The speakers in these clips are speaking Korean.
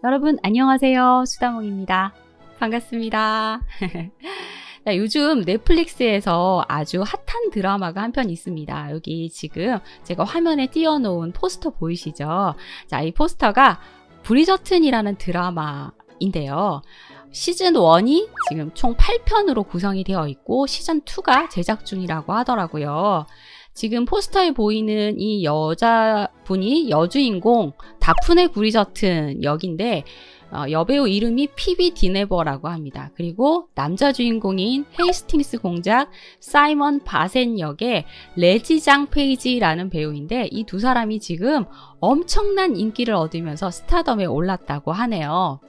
여러분 안녕하세요. 수다몽입니다. 반갑습니다. 자, 요즘 넷플릭스에서 아주 핫한 드라마가 한 편 있습니다. 여기 지금 제가 화면에 띄워놓은 포스터 보이시죠? 자, 이 포스터가 브리저튼이라는 드라마인데요. 시즌 1이 지금 총 8편으로 구성이 되어 있고 시즌 2가 제작 중이라고 하더라고요. 지금 포스터에 보이는 이 여자분이 여주인공 다프네 브리저튼 역인데 여배우 이름이 피비 디네버라고 합니다. 그리고 남자 주인공인 헤이스팅스 공작 사이먼 바센 역의 레지장 페이지라는 배우인데 이 두 사람이 지금 엄청난 인기를 얻으면서 스타덤에 올랐다고 하네요.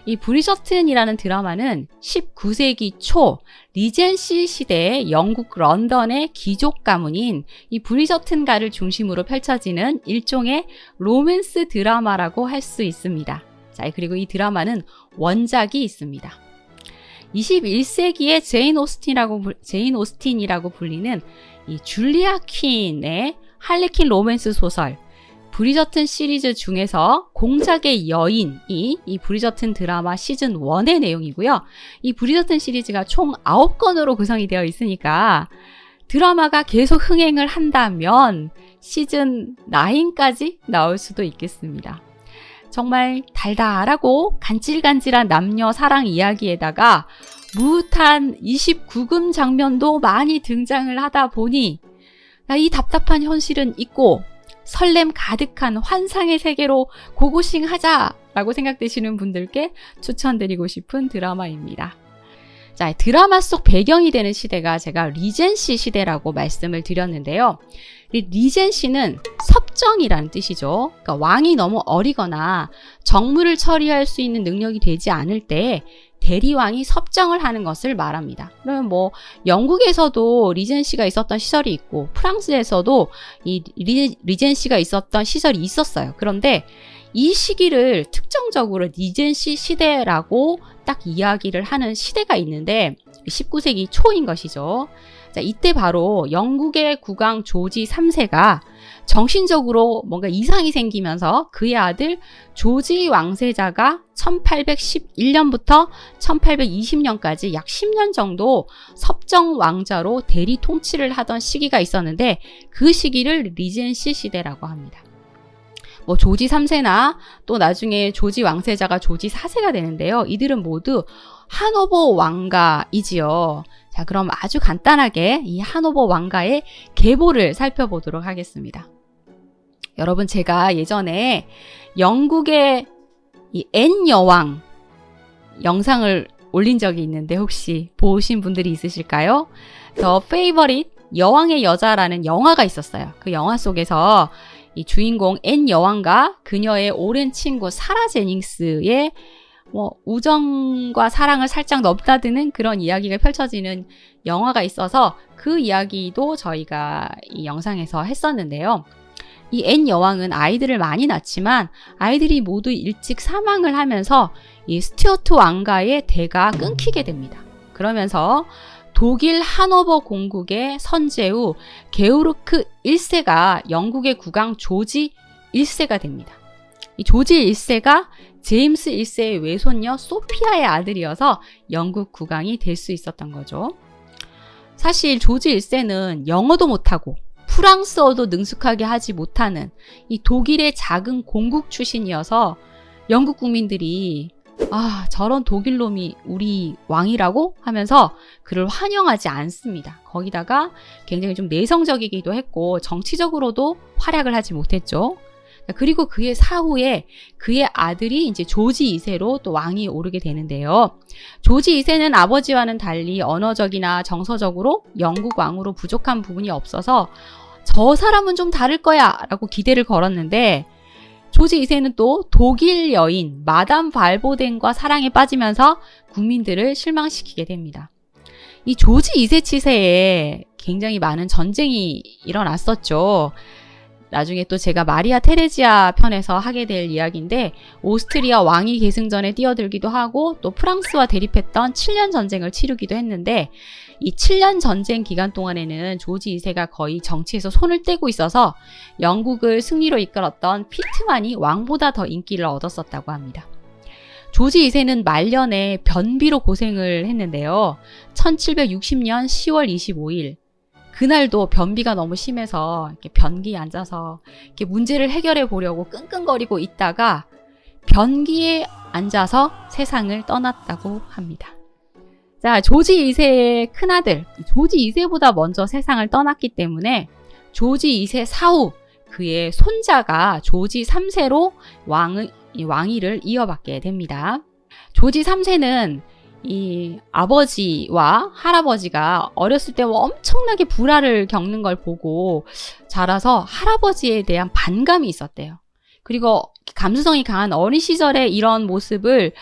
이 브리저튼이라는 드라마는 19세기 초 리젠시 시대의 영국 런던의 귀족 가문인 이 브리저튼가를 중심으로 펼쳐지는 일종의 로맨스 드라마라고 할 수 있습니다. 자, 그리고 이 드라마는 원작이 있습니다. 21세기의 제인 오스틴이라고 불리는 이 줄리아 퀸의 할리퀸 로맨스 소설 브리저튼 시리즈 중에서 공작의 여인이 이 브리저튼 드라마 시즌 1의 내용이고요. 이 브리저튼 시리즈가 총 9건으로 구성이 되어 있으니까 드라마가 계속 흥행을 한다면 시즌 9까지 나올 수도 있겠습니다. 정말 달달하고 간질간질한 남녀 사랑 이야기에다가 무흐한 29금 장면도 많이 등장을 하다 보니 이 답답한 현실은 있고 설렘 가득한 환상의 세계로 고고싱 하자라고 생각되시는 분들께 추천드리고 싶은 드라마입니다. 자, 드라마 속 배경이 되는 시대가 제가 리젠시 시대라고 말씀을 드렸는데요. 리젠시는 섭정이라는 뜻이죠. 그러니까 왕이 너무 어리거나 정무를 처리할 수 있는 능력이 되지 않을 때 대리왕이 섭정을 하는 것을 말합니다. 그러면 영국에서도 리젠시가 있었던 시절이 있고 프랑스에서도 이 리젠시가 있었던 시절이 있었어요. 그런데 이 시기를 특정적으로 리젠시 시대라고 딱 이야기를 하는 시대가 있는데 19세기 초인 것이죠. 자, 이때 바로 영국의 국왕 조지 3세가 정신적으로 뭔가 이상이 생기면서 그의 아들 조지 왕세자가 1811년부터 1820년까지 약 10년 정도 섭정 왕자로 대리 통치를 하던 시기가 있었는데 그 시기를 리젠시 시대라고 합니다. 조지 3세나 또 나중에 조지 왕세자가 조지 4세가 되는데요. 이들은 모두 하노버 왕가이지요. 자, 그럼 아주 간단하게 이 하노버 왕가의 계보를 살펴보도록 하겠습니다. 여러분, 제가 예전에 영국의 이 앤 여왕 영상을 올린 적이 있는데 혹시 보신 분들이 있으실까요? 더 페이버릿 여왕의 여자라는 영화가 있었어요. 그 영화 속에서 이 주인공 앤 여왕과 그녀의 오랜 친구 사라 제닝스의 우정과 사랑을 살짝 넘나드는 그런 이야기가 펼쳐지는 영화가 있어서 그 이야기도 저희가 이 영상에서 했었는데요. 이 앤 여왕은 아이들을 많이 낳지만 아이들이 모두 일찍 사망을 하면서 이 스튜어트 왕가의 대가 끊기게 됩니다. 그러면서 독일 하노버 공국의 선제후 게오르크 1세가 영국의 국왕 조지 1세가 됩니다. 이 조지 1세가 제임스 1세의 외손녀 소피아의 아들이어서 영국 국왕이 될 수 있었던 거죠. 사실 조지 1세는 영어도 못하고 프랑스어도 능숙하게 하지 못하는 이 독일의 작은 공국 출신이어서 영국 국민들이 저런 독일 놈이 우리 왕이라고 하면서 그를 환영하지 않습니다. 거기다가 굉장히 좀 내성적이기도 했고 정치적으로도 활약을 하지 못했죠. 그리고 그의 사후에 그의 아들이 이제 조지 2세로 또 왕이 오르게 되는데요. 조지 2세는 아버지와는 달리 언어적이나 정서적으로 영국 왕으로 부족한 부분이 없어서 저 사람은 좀 다를 거야 라고 기대를 걸었는데 조지 2세는 또 독일 여인 마담 발보덴과 사랑에 빠지면서 국민들을 실망시키게 됩니다. 이 조지 2세 치세에 굉장히 많은 전쟁이 일어났었죠. 나중에 또 제가 마리아 테레지아 편에서 하게 될 이야기인데 오스트리아 왕위 계승전에 뛰어들기도 하고 또 프랑스와 대립했던 7년 전쟁을 치르기도 했는데 이 7년 전쟁 기간 동안에는 조지 2세가 거의 정치에서 손을 떼고 있어서 영국을 승리로 이끌었던 피트만이 왕보다 더 인기를 얻었었다고 합니다. 조지 2세는 말년에 변비로 고생을 했는데요. 1760년 10월 25일 그날도 변비가 너무 심해서 이렇게 변기에 앉아서 이렇게 문제를 해결해 보려고 끙끙거리고 있다가 변기에 앉아서 세상을 떠났다고 합니다. 자, 조지 2세의 큰아들, 조지 2세보다 먼저 세상을 떠났기 때문에 조지 2세 사후 그의 손자가 조지 3세로 왕위를 이어받게 됩니다. 조지 3세는 이 아버지와 할아버지가 어렸을 때 엄청나게 불화를 겪는 걸 보고 자라서 할아버지에 대한 반감이 있었대요. 그리고 감수성이 강한 어린 시절에 이런 모습을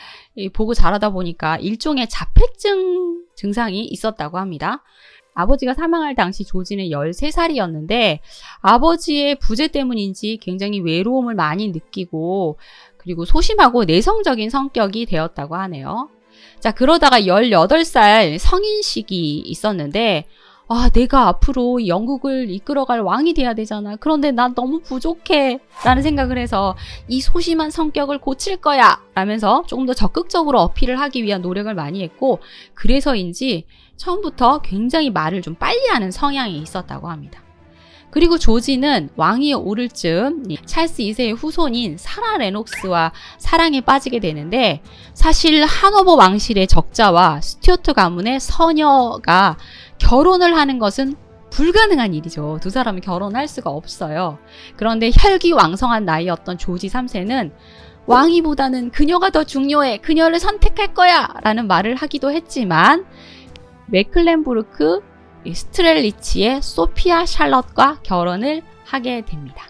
보고 자라다 보니까 일종의 자폐증 증상이 있었다고 합니다. 아버지가 사망할 당시 조지는 13살이었는데 아버지의 부재 때문인지 굉장히 외로움을 많이 느끼고 그리고 소심하고 내성적인 성격이 되었다고 하네요. 자, 그러다가 18살 성인식이 있었는데 내가 앞으로 영국을 이끌어갈 왕이 돼야 되잖아. 그런데 난 너무 부족해 라는 생각을 해서 이 소심한 성격을 고칠 거야 라면서 조금 더 적극적으로 어필을 하기 위한 노력을 많이 했고 그래서인지 처음부터 굉장히 말을 좀 빨리 하는 성향이 있었다고 합니다. 그리고 조지는 왕위에 오를 즈음 찰스 2세의 후손인 사라 레녹스와 사랑에 빠지게 되는데 사실 하노버 왕실의 적자와 스튜어트 가문의 서녀가 결혼을 하는 것은 불가능한 일이죠. 두 사람은 결혼할 수가 없어요. 그런데 혈기왕성한 나이였던 조지 3세는 왕위보다는 그녀가 더 중요해. 그녀를 선택할 거야. 라는 말을 하기도 했지만 메클렌부르크 스트렐리치의 소피아 샬럿과 결혼을 하게 됩니다.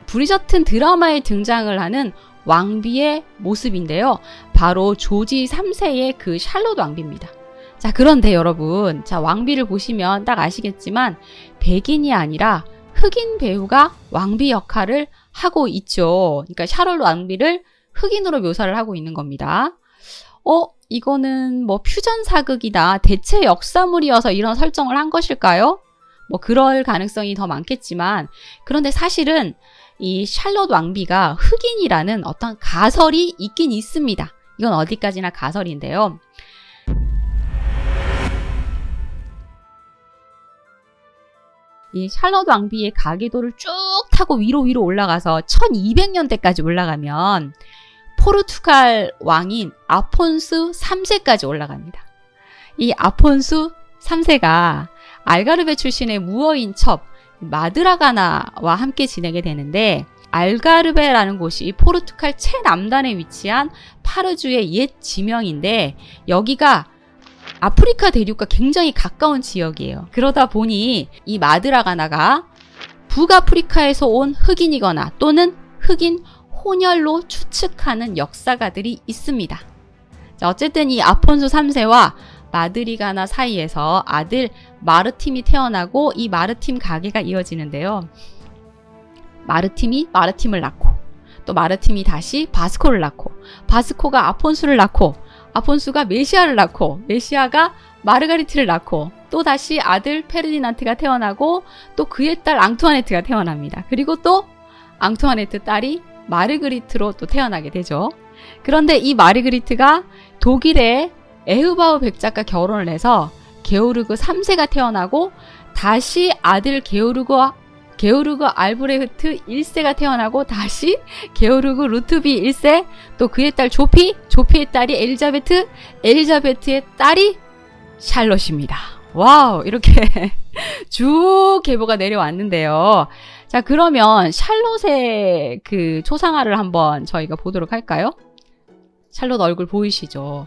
브리저튼 드라마에 등장을 하는 왕비의 모습인데요. 바로 조지 3세의 그 샬럿 왕비입니다. 자, 그런데 여러분, 자, 왕비를 보시면 딱 아시겠지만 백인이 아니라 흑인 배우가 왕비 역할을 하고 있죠. 그러니까 샬럿 왕비를 흑인으로 묘사를 하고 있는 겁니다. 이거는 뭐 퓨전 사극이다, 대체 역사물이어서 이런 설정을 한 것일까요? 뭐 그럴 가능성이 더 많겠지만 그런데 사실은 이 샬럿 왕비가 흑인이라는 어떤 가설이 있긴 있습니다. 이건 어디까지나 가설인데요. 이 샬럿 왕비의 가계도를 쭉 타고 위로 올라가서 1200년대까지 올라가면 포르투갈 왕인 아폰수 3세까지 올라갑니다. 이 아폰수 3세가 알가르베 출신의 무어인 첩 마드라가나와 함께 지내게 되는데 알가르베라는 곳이 포르투갈 최남단에 위치한 파르주의 옛 지명인데 여기가 아프리카 대륙과 굉장히 가까운 지역이에요. 그러다 보니 이 마드라가나가 북아프리카에서 온 흑인이거나 또는 흑인 혼혈로 추측하는 역사가들이 있습니다. 자, 어쨌든 이 아폰수 3세와 마드리가나 사이에서 아들 마르팀이 태어나고 이 마르팀 가계가 이어지는데요. 마르팀이 마르팀을 낳고 또 마르팀이 다시 바스코를 낳고 바스코가 아폰수를 낳고 아폰수가 메시아를 낳고 메시아가 마르가리트를 낳고 또 다시 아들 페르디난트가 태어나고 또 그의 딸 앙투아네트가 태어납니다. 그리고 또 앙투아네트 딸이 마르그리트로 또 태어나게 되죠. 그런데 이 마르그리트가 독일의 에흐바우 백작과 결혼을 해서 게오르그 3세가 태어나고 다시 아들 게오르그 알브레흐트 1세가 태어나고 다시 게오르그 루트비 1세 또 그의 딸 조피의 딸이 엘리자베트의 딸이 샬롯입니다. 와우, 이렇게 쭉 계보가 내려왔는데요. 자, 그러면 샬롯의 그 초상화를 한번 저희가 보도록 할까요? 샬롯 얼굴 보이시죠?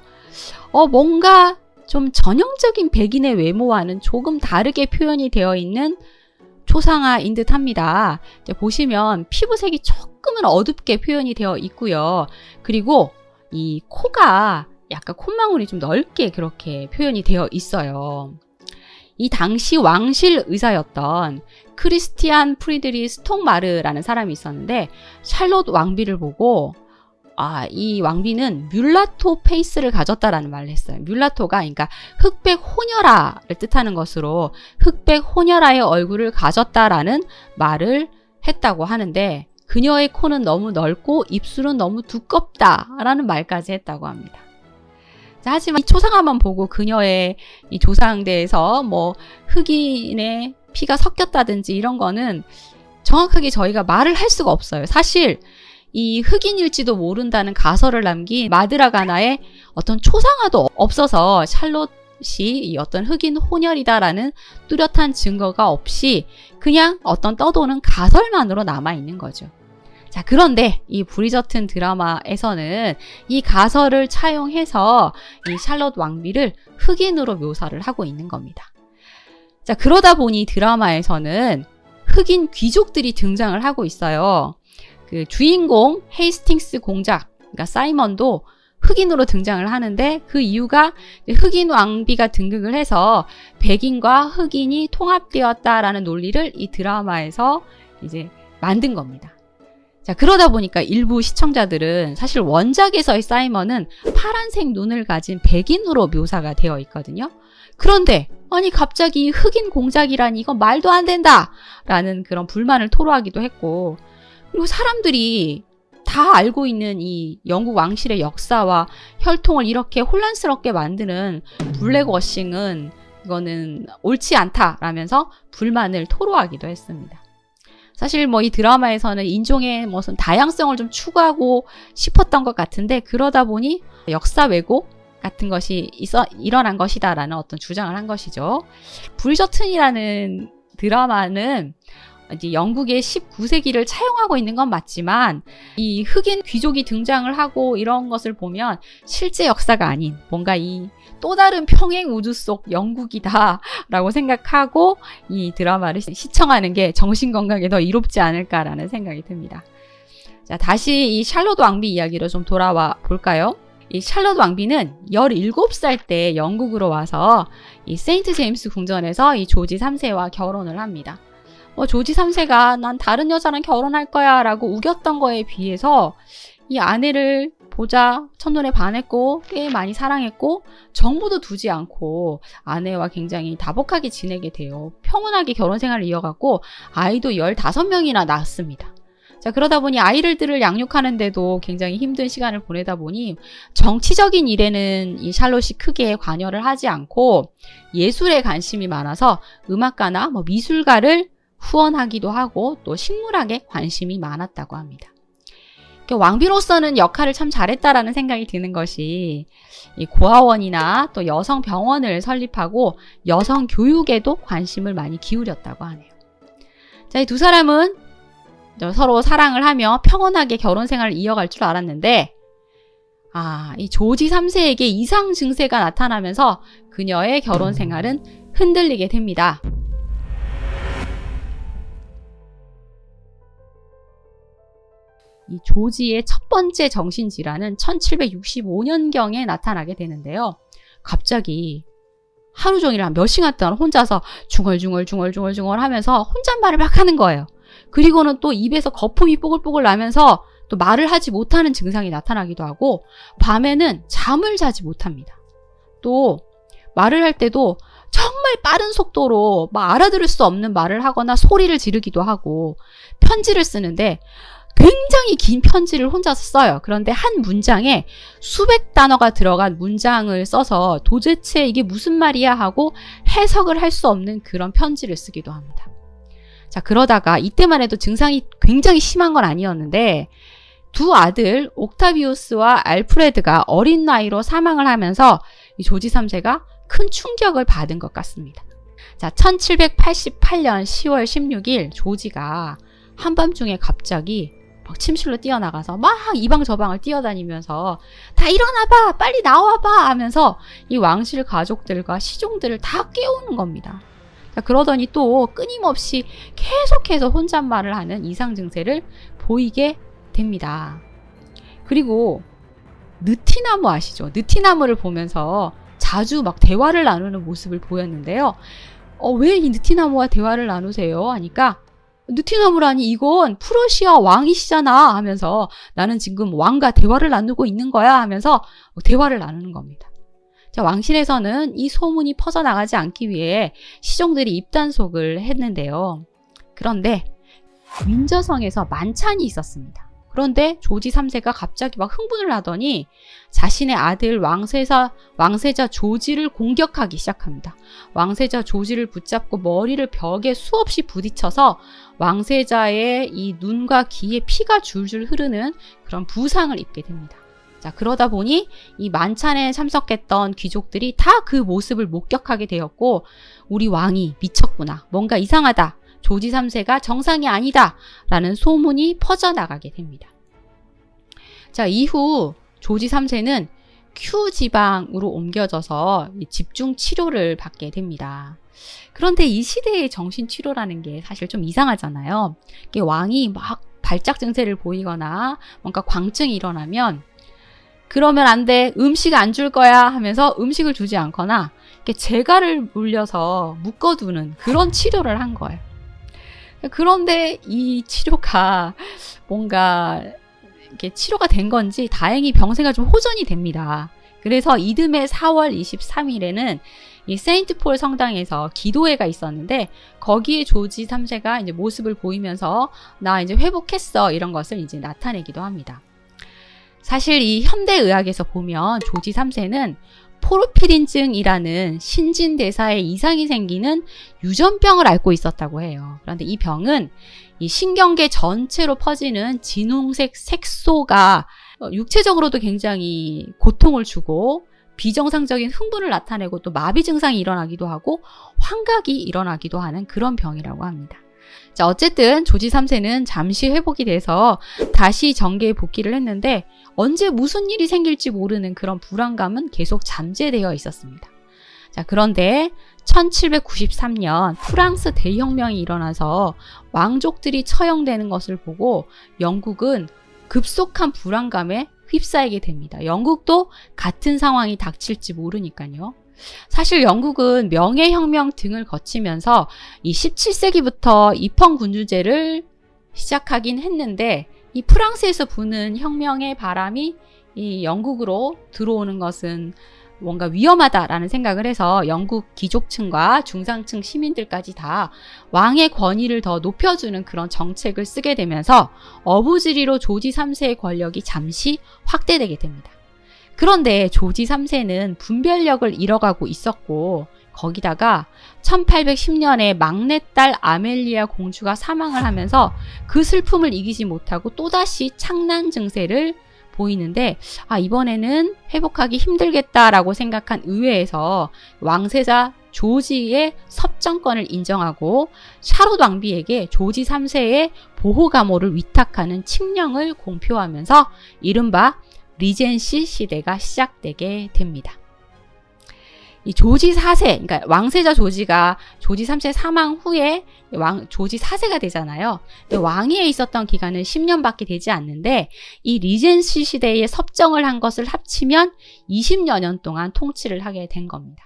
뭔가 좀 전형적인 백인의 외모와는 조금 다르게 표현이 되어 있는 초상화인 듯 합니다. 보시면 피부색이 조금은 어둡게 표현이 되어 있고요. 그리고 이 코가 약간 콧망울이 좀 넓게 그렇게 표현이 되어 있어요. 이 당시 왕실 의사였던 크리스티안 프리드리 스톡마르라는 사람이 있었는데 샬롯 왕비를 보고 이 왕비는 뮬라토 페이스를 가졌다라는 말을 했어요. 뮬라토가 그러니까 흑백 호녀라를 뜻하는 것으로 흑백 호녀라의 얼굴을 가졌다라는 말을 했다고 하는데 그녀의 코는 너무 넓고 입술은 너무 두껍다라는 말까지 했다고 합니다. 자, 하지만 이 초상화만 보고 그녀의 이 조상대에서 뭐 흑인의 피가 섞였다든지 이런 거는 정확하게 저희가 말을 할 수가 없어요. 사실 이 흑인일지도 모른다는 가설을 남긴 마드라가나의 어떤 초상화도 없어서 샬롯이 이 어떤 흑인 혼혈이다라는 뚜렷한 증거가 없이 그냥 어떤 떠도는 가설만으로 남아있는 거죠. 자, 그런데 이 브리저튼 드라마에서는 이 가설을 차용해서 이 샬롯 왕비를 흑인으로 묘사를 하고 있는 겁니다. 자, 그러다 보니 드라마에서는 흑인 귀족들이 등장을 하고 있어요. 그 주인공 헤이스팅스 공작, 그러니까 사이먼도 흑인으로 등장을 하는데 그 이유가 흑인 왕비가 등극을 해서 백인과 흑인이 통합되었다라는 논리를 이 드라마에서 이제 만든 겁니다. 자, 그러다 보니까 일부 시청자들은 사실 원작에서의 사이먼은 파란색 눈을 가진 백인으로 묘사가 되어 있거든요. 그런데 아니 갑자기 흑인 공작이라니 이건 말도 안 된다 라는 그런 불만을 토로하기도 했고, 그리고 사람들이 다 알고 있는 이 영국 왕실의 역사와 혈통을 이렇게 혼란스럽게 만드는 블랙워싱은 이거는 옳지 않다라면서 불만을 토로하기도 했습니다. 사실 뭐 이 드라마에서는 인종의 무슨 다양성을 좀 추구하고 싶었던 것 같은데 그러다 보니 역사 왜곡 같은 것이 일어난 것이다라는 어떤 주장을 한 것이죠. 브리저튼이라는 드라마는 이제 영국의 19세기를 차용하고 있는 건 맞지만 이 흑인 귀족이 등장을 하고 이런 것을 보면 실제 역사가 아닌 뭔가 이 또 다른 평행 우주 속 영국이다라고 생각하고 이 드라마를 시청하는 게 정신건강에 더 이롭지 않을까라는 생각이 듭니다. 자, 다시 이 샬롯 왕비 이야기로 좀 돌아와 볼까요? 이 샬롯 왕비는 17살 때 영국으로 와서 이 세인트 제임스 궁전에서 이 조지 3세와 결혼을 합니다. 조지 3세가 난 다른 여자랑 결혼할 거야 라고 우겼던 거에 비해서 이 아내를 보자 첫눈에 반했고 꽤 많이 사랑했고 정보도 두지 않고 아내와 굉장히 다복하게 지내게 돼요. 평온하게 결혼 생활을 이어갔고 아이도 15명이나 낳았습니다. 자, 그러다 보니 아이들을 양육하는데도 굉장히 힘든 시간을 보내다 보니 정치적인 일에는 이 샬롯이 크게 관여를 하지 않고 예술에 관심이 많아서 음악가나 미술가를 후원하기도 하고 또 식물학에 관심이 많았다고 합니다. 왕비로서는 역할을 참 잘했다라는 생각이 드는 것이 이 고아원이나 또 여성 병원을 설립하고 여성 교육에도 관심을 많이 기울였다고 하네요. 자, 이 두 사람은 서로 사랑을 하며 평온하게 결혼 생활을 이어갈 줄 알았는데 이 조지 3세에게 이상 증세가 나타나면서 그녀의 결혼 생활은 흔들리게 됩니다. 이 조지의 첫 번째 정신질환은 1765년경에 나타나게 되는데요. 갑자기 하루 종일 한 몇 시간 동안 혼자서 중얼중얼 하면서 혼잣말을 막 하는 거예요. 그리고는 또 입에서 거품이 뽀글뽀글 나면서 또 말을 하지 못하는 증상이 나타나기도 하고 밤에는 잠을 자지 못합니다. 또 말을 할 때도 정말 빠른 속도로 알아들을 수 없는 말을 하거나 소리를 지르기도 하고 편지를 쓰는데 굉장히 긴 편지를 혼자서 써요. 그런데 한 문장에 수백 단어가 들어간 문장을 써서 도대체 이게 무슨 말이야 하고 해석을 할 수 없는 그런 편지를 쓰기도 합니다. 자, 그러다가 이때만 해도 증상이 굉장히 심한 건 아니었는데 두 아들 옥타비우스와 알프레드가 어린 나이로 사망을 하면서 이 조지 3세가 큰 충격을 받은 것 같습니다. 자, 1788년 10월 16일 조지가 한밤중에 갑자기 막 침실로 뛰어나가서 막 이 방 저 방을 뛰어다니면서 다 일어나봐 빨리 나와봐 하면서 이 왕실 가족들과 시종들을 다 깨우는 겁니다. 자, 그러더니 또 끊임없이 계속해서 혼잣말을 하는 이상 증세를 보이게 됩니다. 그리고 느티나무 아시죠? 느티나무를 보면서 자주 막 대화를 나누는 모습을 보였는데요. 왜 이 느티나무와 대화를 나누세요? 하니까 느티나무라니 이건 프러시아 왕이시잖아 하면서 나는 지금 왕과 대화를 나누고 있는 거야 하면서 대화를 나누는 겁니다. 자, 왕실에서는 이 소문이 퍼져나가지 않기 위해 시종들이 입단속을 했는데요. 그런데 윈저성에서 만찬이 있었습니다. 그런데 조지 3세가 갑자기 막 흥분을 하더니 자신의 아들 왕세자 조지를 공격하기 시작합니다. 왕세자 조지를 붙잡고 머리를 벽에 수없이 부딪혀서 왕세자의 이 눈과 귀에 피가 줄줄 흐르는 그런 부상을 입게 됩니다. 자, 그러다 보니 이 만찬에 참석했던 귀족들이 다 그 모습을 목격하게 되었고, 우리 왕이 미쳤구나, 뭔가 이상하다, 조지 3세가 정상이 아니다 라는 소문이 퍼져나가게 됩니다. 자, 이후 조지 3세는 큐 지방으로 옮겨져서 집중 치료를 받게 됩니다. 그런데 이 시대의 정신치료라는 게 사실 좀 이상하잖아요. 이게 왕이 막 발작 증세를 보이거나 뭔가 광증이 일어나면 그러면 안 돼, 음식 안 줄 거야 하면서 음식을 주지 않거나 이렇게 재갈을 물려서 묶어두는 그런 치료를 한 거예요. 그런데 이 치료가 뭔가 이렇게 치료가 된 건지 다행히 병세가 좀 호전이 됩니다. 그래서 이듬해 4월 23일에는 이 세인트 폴 성당에서 기도회가 있었는데, 거기에 조지 3세가 이제 모습을 보이면서 나 이제 회복했어 이런 것을 이제 나타내기도 합니다. 사실 이 현대의학에서 보면 조지 3세는 포르피린증이라는 신진대사에 이상이 생기는 유전병을 앓고 있었다고 해요. 그런데 이 병은 이 신경계 전체로 퍼지는 진홍색 색소가 육체적으로도 굉장히 고통을 주고 비정상적인 흥분을 나타내고 또 마비 증상이 일어나기도 하고 환각이 일어나기도 하는 그런 병이라고 합니다. 자, 어쨌든 조지 3세는 잠시 회복이 돼서 다시 정계에 복귀를 했는데, 언제 무슨 일이 생길지 모르는 그런 불안감은 계속 잠재되어 있었습니다. 자, 그런데 1793년 프랑스 대혁명이 일어나서 왕족들이 처형되는 것을 보고 영국은 급속한 불안감에 휩싸이게 됩니다. 영국도 같은 상황이 닥칠지 모르니까요. 사실 영국은 명예혁명 등을 거치면서 이 17세기부터 입헌군주제를 시작하긴 했는데, 이 프랑스에서 부는 혁명의 바람이 이 영국으로 들어오는 것은 뭔가 위험하다라는 생각을 해서 영국 귀족층과 중상층 시민들까지 다 왕의 권위를 더 높여주는 그런 정책을 쓰게 되면서 어부지리로 조지 3세의 권력이 잠시 확대되게 됩니다. 그런데 조지 3세는 분별력을 잃어가고 있었고, 거기다가 1810년에 막내딸 아멜리아 공주가 사망을 하면서 그 슬픔을 이기지 못하고 또다시 창난 증세를 보이는데, 이번에는 회복하기 힘들겠다라고 생각한 의회에서 왕세자 조지의 섭정권을 인정하고 샤롯 왕비에게 조지 3세의 보호 감호를 위탁하는 칙령을 공표하면서 이른바 리젠시 시대가 시작되게 됩니다. 이 조지 4세, 그러니까 왕세자 조지가 조지 3세 사망 후에 조지 4세가 되잖아요. 왕위에 있었던 기간은 10년밖에 되지 않는데, 이 리젠시 시대에 섭정을 한 것을 합치면 20여 년 동안 통치를 하게 된 겁니다.